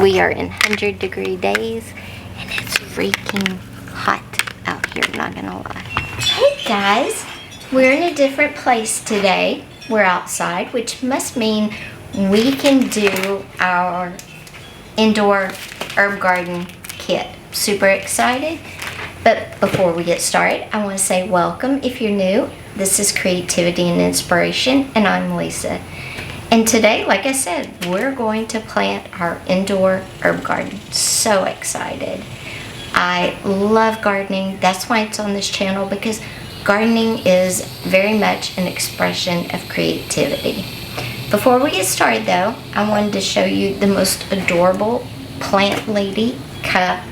We are in 100-degree days, and it's freaking hot out here, not gonna lie. Hey guys, we're in a different place today. We're outside, which must mean we can do our indoor herb garden kit. Super excited. But before we get started, I want to say welcome if you're new. This is Creativity and Inspiration, and I'm Lisa. And today, like I said, we're going to plant our indoor herb garden. So excited. I love gardening. That's why it's on this channel, because gardening is very much an expression of creativity. Before we get started though, I wanted to show you the most adorable Plant Lady cup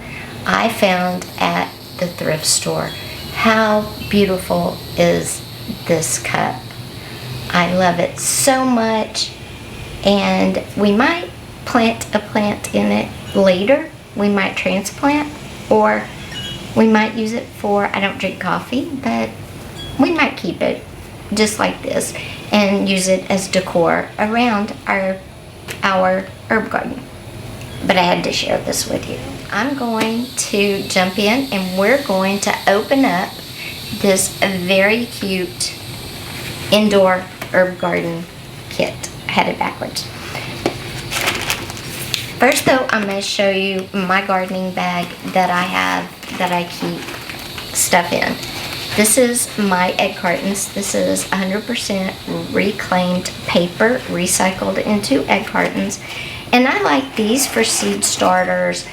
I found at the thrift store. How beautiful is this cup? I love it so much, and we might plant a plant in it later. We might transplant, or we might use it for, I don't drink coffee, but we might keep it just like this and use it as decor around our herb garden. But I had to share this with you. I'm going to jump in and we're going to open up this very cute indoor herb garden kit. I had it backwards. First though, I'm going to show you my gardening bag that I have, that I keep stuff in. This is my egg cartons. This is 100% reclaimed paper, recycled into egg cartons. And I like these for seed starters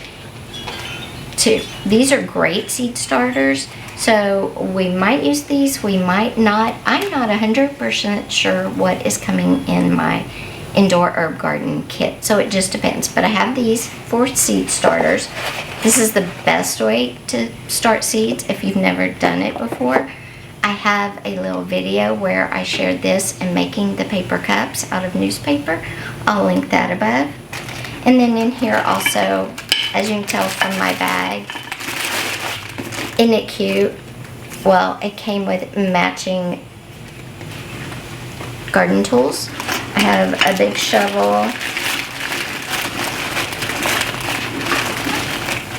too. These are great seed starters. So we might use these, we might not. I'm not 100% sure what is coming in my indoor herb garden kit. So it just depends. But I have these for seed starters. This is the best way to start seeds if you've never done it before. I have a little video where I shared this and making the paper cups out of newspaper. I'll link that above. And then in here also, as you can tell from my bag, isn't it cute? Well, it came with matching garden tools. I have a big shovel.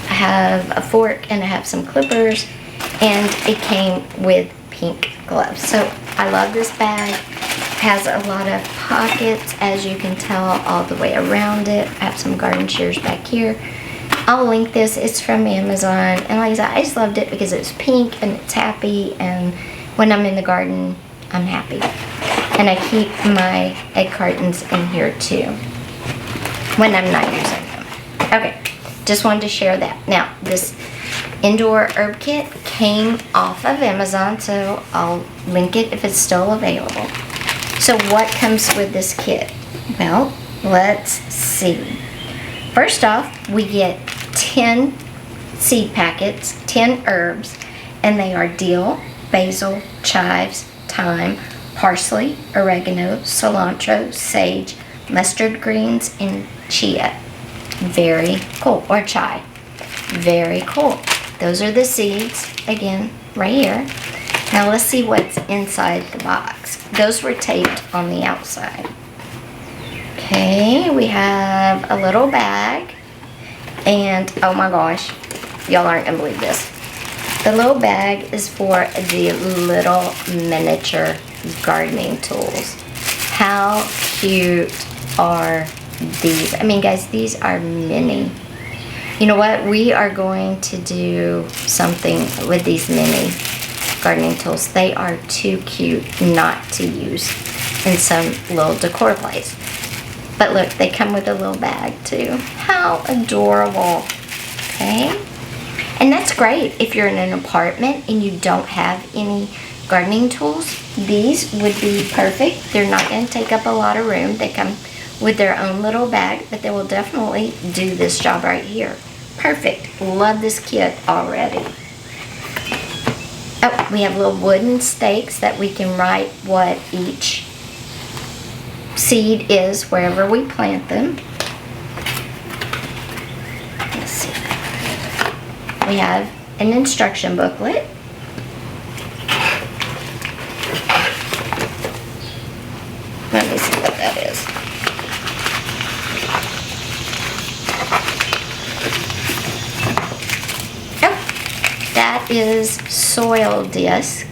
I have a fork and I have some clippers, and it came with pink gloves. So I love this bag. It has a lot of pockets, as you can tell, all the way around it. I have some garden shears back here. I'll link this. It's from Amazon, and like I said, I just loved it because it's pink and it's happy, and when I'm in the garden, I'm happy. And I keep my egg cartons in here too when I'm not using them. Okay, just wanted to share that. Now, this indoor herb kit came off of Amazon, so I'll link it if it's still available. So what comes with this kit? Well, let's see. First off, we get 10 seed packets, 10 herbs, and they are dill, basil, chives, thyme, parsley, oregano, cilantro, sage, mustard greens, and chia. Very cool. Or chai. Very cool. Those are the seeds, again, right here. Now let's see what's inside the box. Those were taped on the outside. Okay, we have a little bag, and oh my gosh, y'all aren't gonna believe this. The little bag is for the little miniature gardening tools. How cute are these? I mean, guys, these are mini. You know what? We are going to do something with these mini gardening tools. They are too cute not to use in some little decor place. But look, they come with a little bag too. How adorable. Okay. And that's great if you're in an apartment and you don't have any gardening tools. These would be perfect. They're not going to take up a lot of room. They come with their own little bag, but they will definitely do this job right here. Perfect. Love this kit already. Oh, we have little wooden stakes that we can write what each seed is wherever we plant them. Let's see. We have an instruction booklet. Let me see what that is. is soil disc.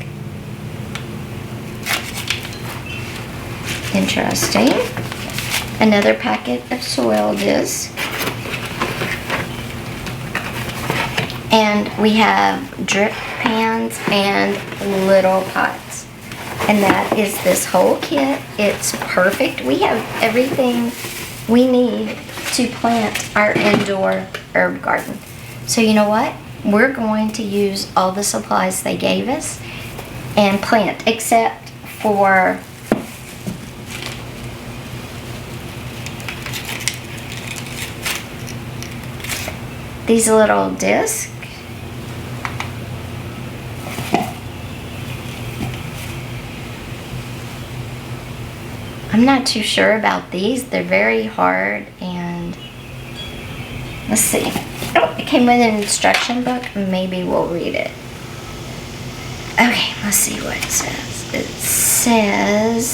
Interesting. Another packet of soil disc. And we have drip pans and little pots. And that is this whole kit. It's perfect. We have everything we need to plant our indoor herb garden. So you know what? We're going to use all the supplies they gave us and plant, except for these little discs. I'm not too sure about these. They're very hard, and let's see. Oh, it came with an instruction book. Maybe we'll read it. Okay, let's see what it says. It says,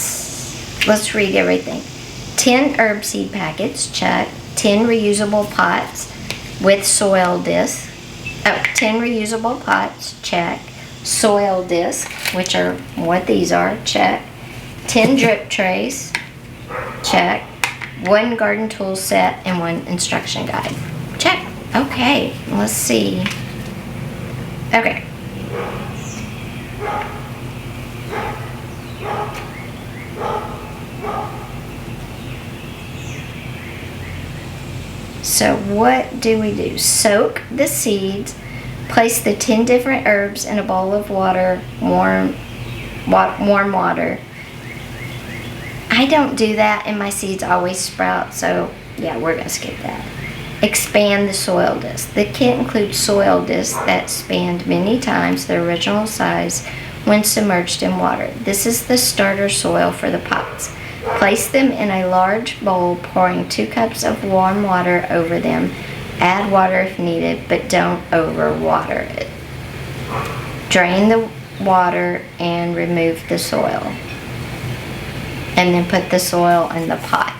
let's read everything. 10 herb seed packets, check. 10 reusable pots with soil disc. Oh, 10 reusable pots, check. Soil disc, which are what these are, check. 10 drip trays, check. 1 garden tool set and 1 instruction guide, check. Okay, let's see. Okay. So what do we do? Soak the seeds. Place the 10 different herbs in a bowl of water, warm water. I don't do that, and my seeds always sprout, so yeah, we're gonna skip that. Expand the soil disc. The kit includes soil discs that spanned many times the original size when submerged in water. This is the starter soil for the pots. Place them in a large bowl, pouring 2 cups of warm water over them. Add water if needed, but don't overwater it. Drain the water and remove the soil. And then put the soil in the pot.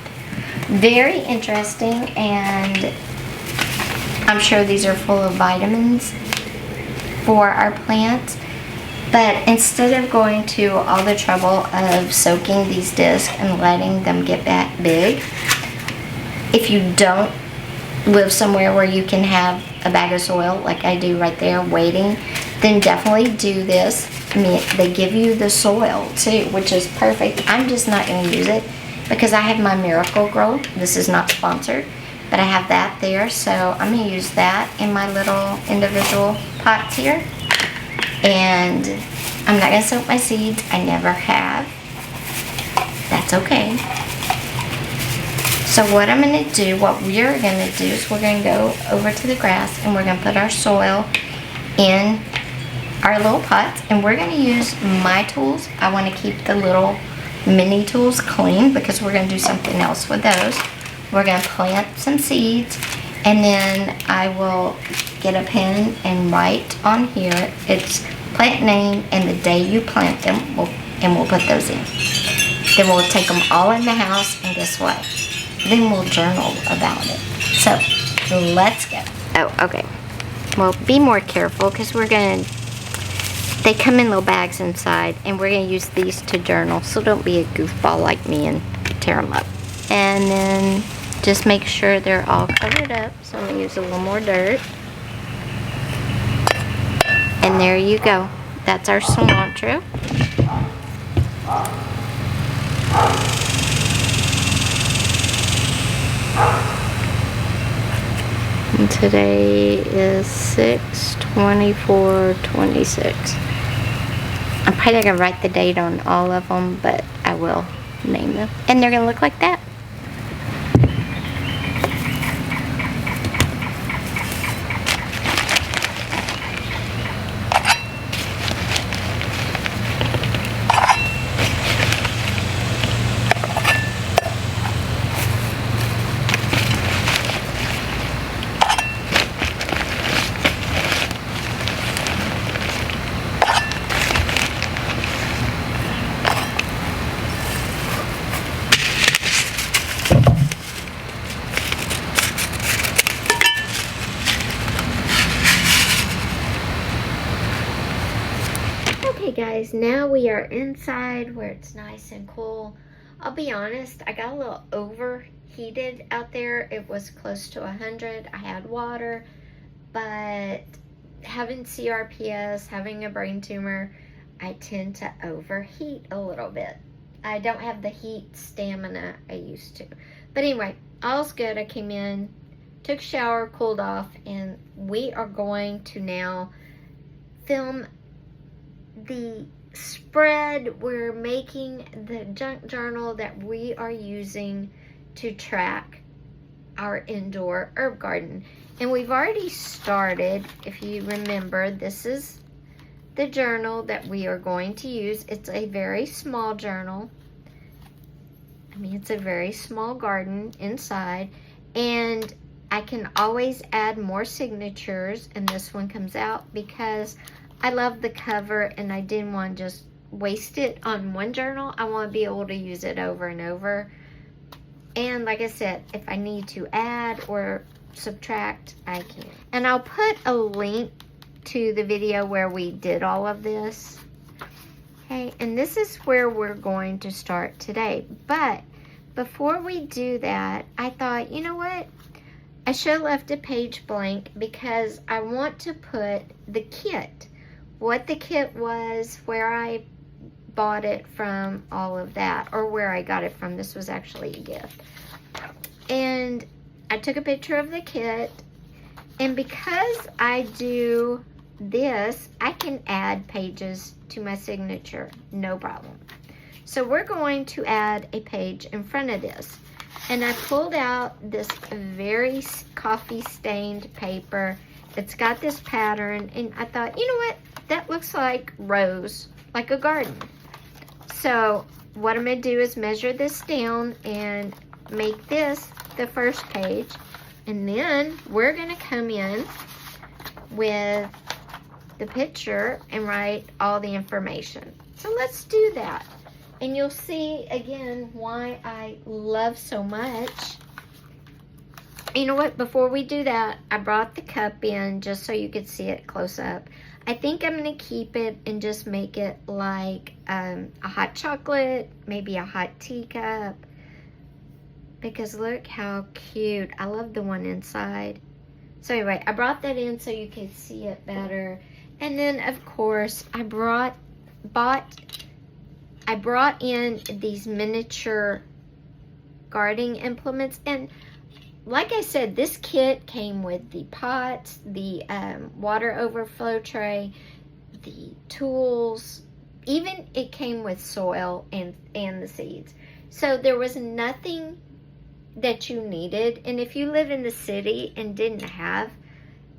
Very interesting, and I'm sure these are full of vitamins for our plants. But instead of going to all the trouble of soaking these discs and letting them get that big, if you don't live somewhere where you can have a bag of soil like I do right there waiting, then definitely do this. I mean, they give you the soil too, which is perfect. I'm just not going to use it because I have my Miracle-Gro. This is not sponsored, but I have that there, so I'm going to use that in my little individual pots here. And I'm not going to soak my seeds. I never have. That's okay. So what I'm going to do, what we're going to do is we're going to go over to the grass and we're going to put our soil in our little pots, and we're going to use my tools. I want to keep the little mini tools clean because we're going to do something else with those. We're going to plant some seeds, and then I will get a pen and write on here its plant name and the day you plant them, and we'll put those in. Then we'll take them all in the house, and guess what? Then we'll journal about it. So let's go. Oh, okay. Well, be more careful because they come in little bags inside, and we're going to use these to journal, so don't be a goofball like me and tear them up. And then just make sure they're all covered up, so I'm going to use a little more dirt. And there you go. That's our cilantro. And today is 6/24/26. I'm probably not going to write the date on all of them, but I will name them. And they're going to look like that. guys, now we are inside where it's nice and cool. I'll be honest, I got a little overheated out there. It was close to 100. I had water, but having CRPS, having a brain tumor, I tend to overheat a little bit. I don't have the heat stamina I used to. But anyway, all's good. I came in, took a shower, cooled off, and we are going to now film the spread. We're making the junk journal that we are using to track our indoor herb garden. And we've already started. If you remember, this is the journal that we are going to use. It's a very small journal. I mean, it's a very small garden inside, and I can always add more signatures, and this one comes out because I love the cover and I didn't want to just waste it on one journal. I want to be able to use it over and over. And like I said, if I need to add or subtract, I can. And I'll put a link to the video where we did all of this. Okay, and this is where we're going to start today. But before we do that, I thought, you know what? I should have left a page blank because I want to put the kit, what the kit was, where I bought it from, all of that, or where I got it from. This was actually a gift. And I took a picture of the kit, and because I do this, I can add pages to my signature, no problem. So we're going to add a page in front of this. And I pulled out this very coffee stained paper. It's got this pattern, and I thought, you know what? That looks like rows, like a garden. So what I'm going to do is measure this down and make this the first page. And then we're going to come in with the picture and write all the information. So let's do that. And you'll see again why I love so much. You know what? Before we do that, I brought the cup in just so you could see it close up. I think I'm going to keep it and just make it like a hot chocolate, maybe a hot teacup. Because look how cute. I love the one inside. So anyway, I brought that in so you could see it better. And then, of course, I brought in these miniature gardening implements. And like I said, this kit came with the pots, the water overflow tray, the tools, even it came with soil and the seeds. So there was nothing that you needed. And if you live in the city and didn't have,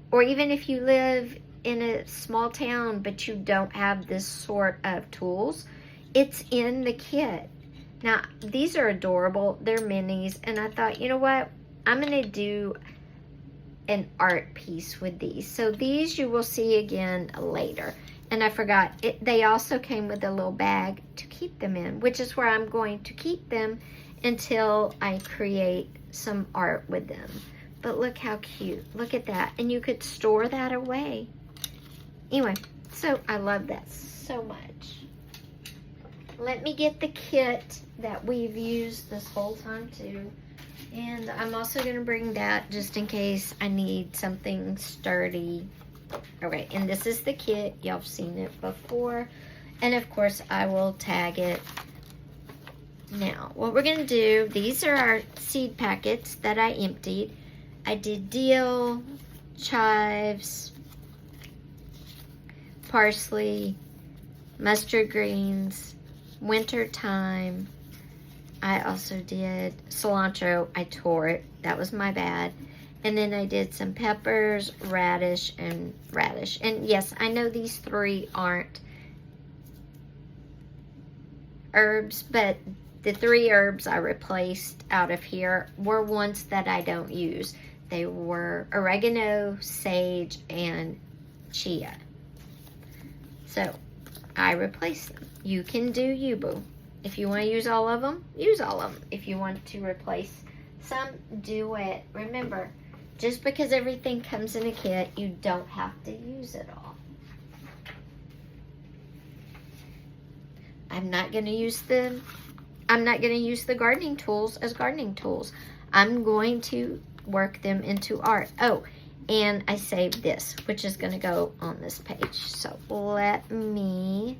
or even if you live in a small town but you don't have this sort of tools, it's in the kit. Now, these are adorable. They're minis, and I thought, you know what? I'm going to do an art piece with these. So these you will see again later. And I forgot, they also came with a little bag to keep them in, which is where I'm going to keep them until I create some art with them. But look how cute. Look at that. And you could store that away. Anyway, so I love that so much. Let me get the kit that we've used this whole time too. And I'm also going to bring that just in case I need something sturdy. Okay, and this is the kit. Y'all have seen it before. And of course, I will tag it. Now, what we're going to do, these are our seed packets that I emptied. I did dill, chives, parsley, mustard greens, winter thyme. I also did cilantro. I tore it. That was my bad. And then I did some peppers, radish, and radish. And yes, I know these three aren't herbs, but the three herbs I replaced out of here were ones that I don't use. They were oregano, sage, and chia. So I replaced them. You can do you, boo. If you want to use all of them, use all of them. If you want to replace some, do it. Remember, just because everything comes in a kit, you don't have to use it all. I'm not going to use the gardening tools as gardening tools. I'm going to work them into art. Oh, and I saved this, which is going to go on this page. So let me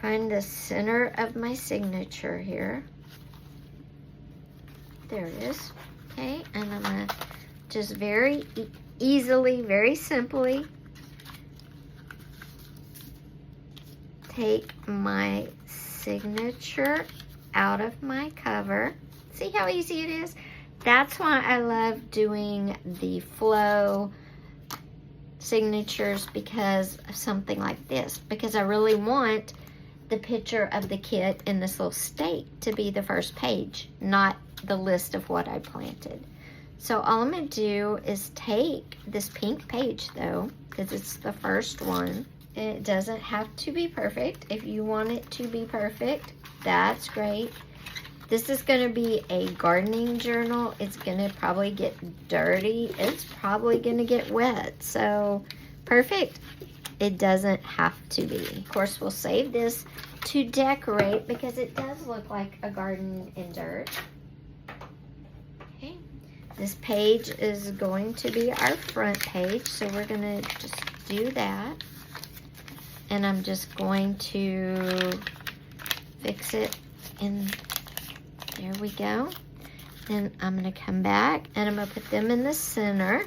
find the center of my signature here. There it is. Okay, and I'm going to just very easily, very simply take my signature out of my cover. See how easy it is? That's why I love doing the flow signatures because of something like this, because I really want the picture of the kit in this little stake to be the first page, not the list of what I planted. So all I'm going to do is take this pink page though, because it's the first one. It doesn't have to be perfect. If you want it to be perfect, that's great. This is going to be a gardening journal. It's going to probably get dirty. It's probably going to get wet. So perfect, it doesn't have to be. Of course, we'll save this to decorate because it does look like a garden in dirt. Okay, this page is going to be our front page. So we're going to just do that. And I'm just going to fix it in. There we go. Then I'm going to come back and I'm going to put them in the center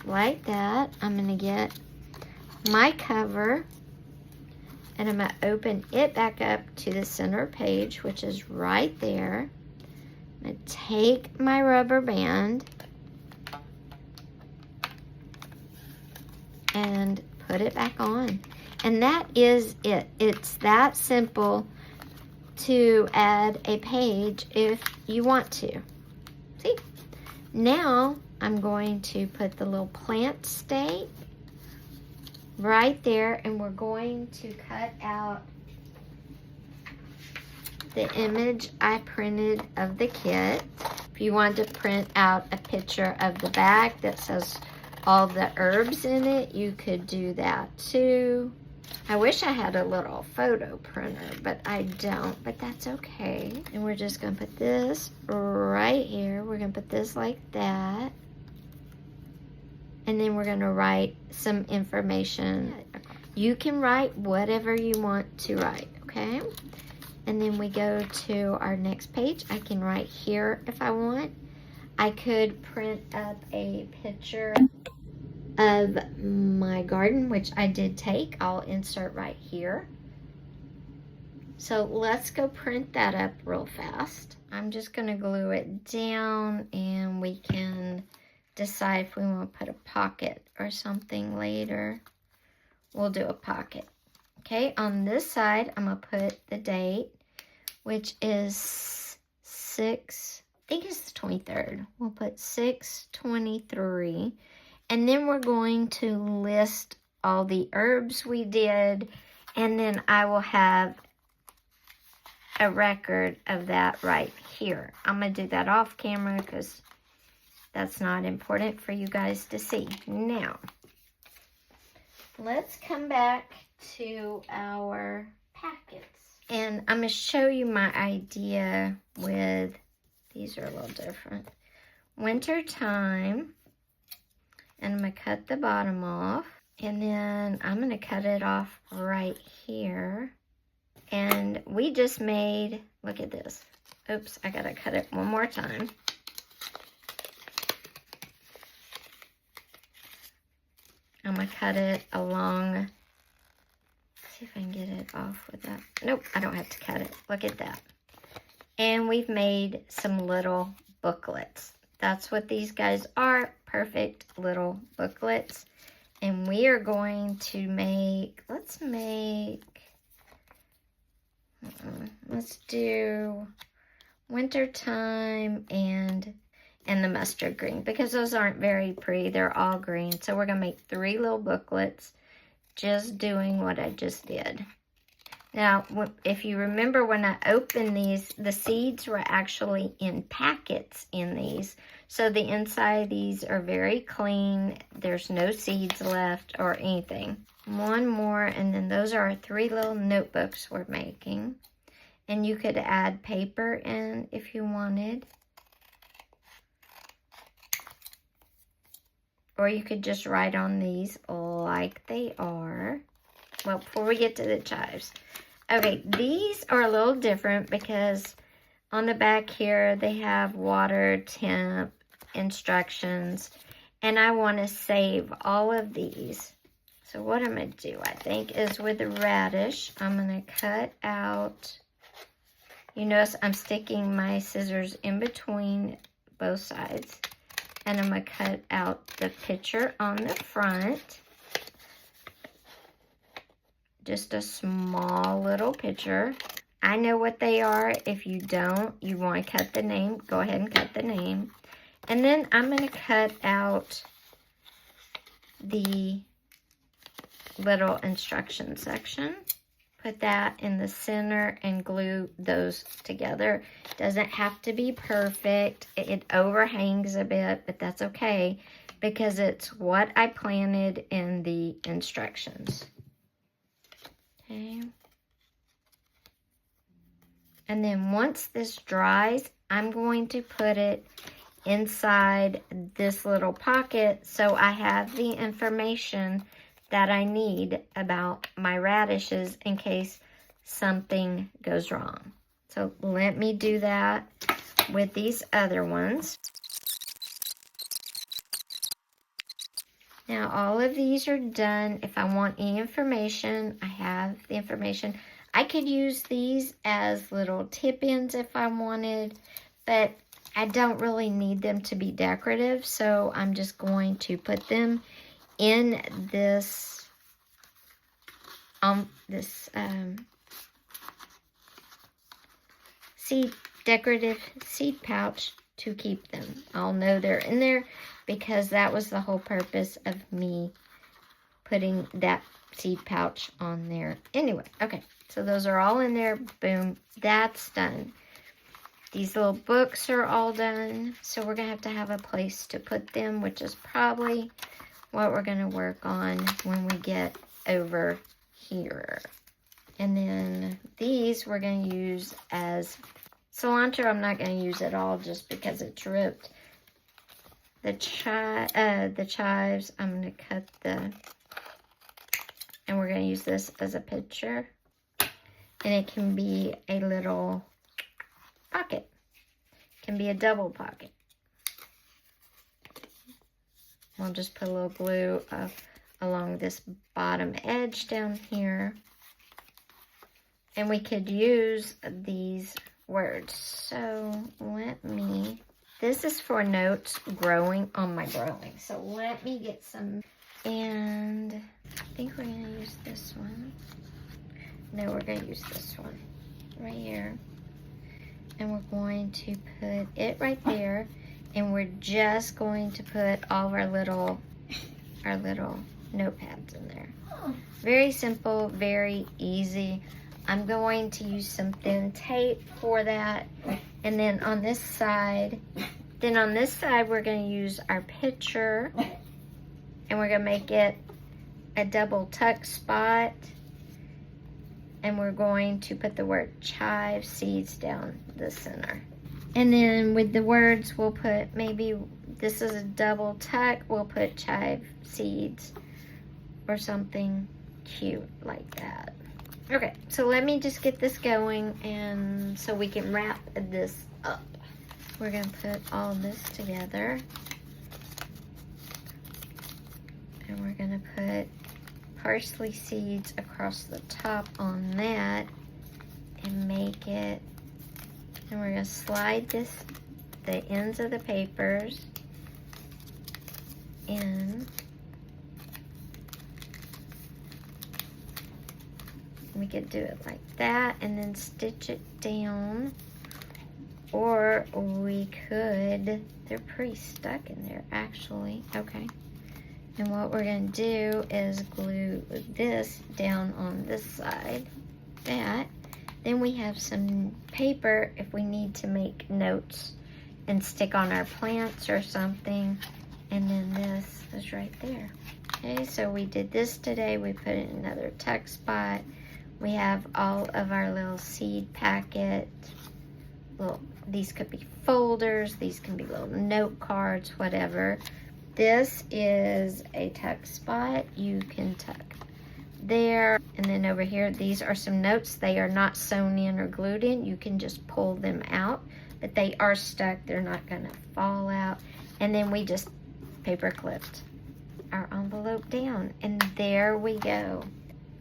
like that. I'm going to get my cover and I'm going to open it back up to the center page, which is right there. I'm going to take my rubber band and put it back on. And that is it. It's that simple to add a page if you want to. See? Now I'm going to put the little plant stake right there, and we're going to cut out the image I printed of the kit. If you want to print out a picture of the bag that says all the herbs in it, you could do that too. I wish I had a little photo printer, but I don't, but that's okay. And we're just gonna put this right here. We're gonna put this like that. And then we're gonna write some information. You can write whatever you want to write, okay? And then we go to our next page. I can write here if I want. I could print up a picture of my garden, which I did take. I'll insert right here. So let's go print that up real fast. I'm just gonna glue it down and we can decide if we want to put a pocket or something later. We'll do a pocket. Okay, on this side, I'm gonna put the date, which is I think it's the 23rd. We'll put 6/23. And then we're going to list all the herbs we did, and then I will have a record of that right here. I'm going to do that off camera because that's not important for you guys to see. Now, let's come back to our packets. And I'm going to show you my idea with, these are a little different. Wintertime. And I'm going to cut the bottom off. And then I'm going to cut it off right here. And we just made, look at this. Oops, I got to cut it one more time. I'm going to cut it along. Let's see if I can get it off with that. Nope, I don't have to cut it. Look at that. And we've made some little booklets. That's what these guys are. Perfect little booklets. And we are going to make, let's do wintertime and the mustard green, because those aren't very pretty. They're all green. So we're going to make 3 little booklets just doing what I just did. Now, if you remember when I opened these, the seeds were actually in packets in these. So the inside of these are very clean. There's no seeds left or anything. One more, and then those are our 3 little notebooks we're making. And you could add paper in if you wanted. Or you could just write on these like they are. Well, before we get to the chives. Okay, these are a little different because on the back here, they have water, temp, instructions. And I want to save all of these. So what I'm going to do, I think, is with the radish, I'm going to cut out. You notice I'm sticking my scissors in between both sides. And I'm going to cut out the picture on the front. Just a small little picture. I know what they are. If you don't, you want to cut the name, go ahead and cut the name. And then I'm going to cut out the little instruction section. Put that in the center and glue those together. Doesn't have to be perfect. It overhangs a bit, but that's okay because it's what I planted in the instructions. Okay. And then once this dries, I'm going to put it inside this little pocket so I have the information that I need about my radishes in case something goes wrong. So let me do that with these other ones. Now all of these are done. If I want any information, I have the information. I could use these as little tip-ins if I wanted, but I don't really need them to be decorative, so I'm just going to put them in this decorative seed pouch to keep them. I'll know they're in there because that was the whole purpose of me putting that seed pouch on there. Anyway, okay, so those are all in there. Boom, that's done. These little books are all done, so we're going to have a place to put them, which is probably what we're going to work on when we get over here. And then these we're going to use as cilantro. I'm not going to use it all just because it's ripped. The chives, I'm going to cut and we're going to use this as a picture. And it can be a little pocket. It can be a double pocket. I'll just put a little glue along this bottom edge down here. And we could use these words. So this is for notes growing on my growing. So let me get some, and I think we're going to use this one. No, we're going to use this one right here. And we're going to put it right there. And we're just going to put all of our little notepads in there. Very simple, very easy. I'm going to use some thin tape for that. And then on this side, we're going to use our picture. And we're going to make it a double tuck spot. And we're going to put the word chive seeds down the center. And then with the words, we'll put, maybe this is a double tuck, we'll put chive seeds or something cute like that. Okay, so let me just get this going and so we can wrap this up. We're going to put all this together. And we're going to put parsley seeds across the top on that and make it. And we're going to slide the ends of the papers in. We could do it like that and then stitch it down. Or we could, they're pretty stuck in there actually. Okay. And what we're going to do is glue this down on this side. That. Then we have some paper if we need to make notes and stick on our plants or something. And then this is right there. Okay, so we did this today. We put in another tuck spot. We have all of our little seed packet. These could be folders, these can be little note cards, whatever. This is a tuck spot. You can tuck there. And then over here, these are some notes. They are not sewn in or glued in. You can just pull them out, but they are stuck. They're not gonna fall out. And then we just paper clipped our envelope down, and there we go.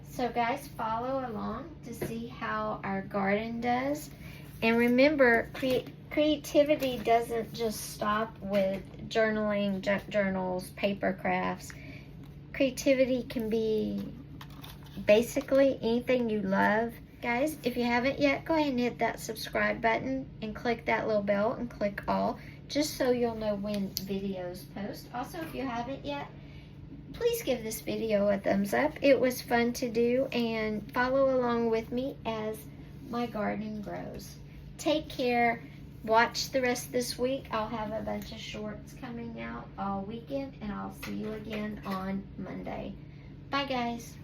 So guys, follow along to see how our garden does. And remember, creativity doesn't just stop with journaling, junk journals, paper crafts. Creativity can be basically anything you love. Guys, if you haven't yet, go ahead and hit that subscribe button and click that little bell and click all, just so you'll know when videos post. Also, if you haven't yet, please give this video a thumbs up. It was fun to do, and follow along with me as my garden grows. Take care. Watch the rest of this week. I'll have a bunch of shorts coming out all weekend, and I'll see you again on Monday. Bye, guys.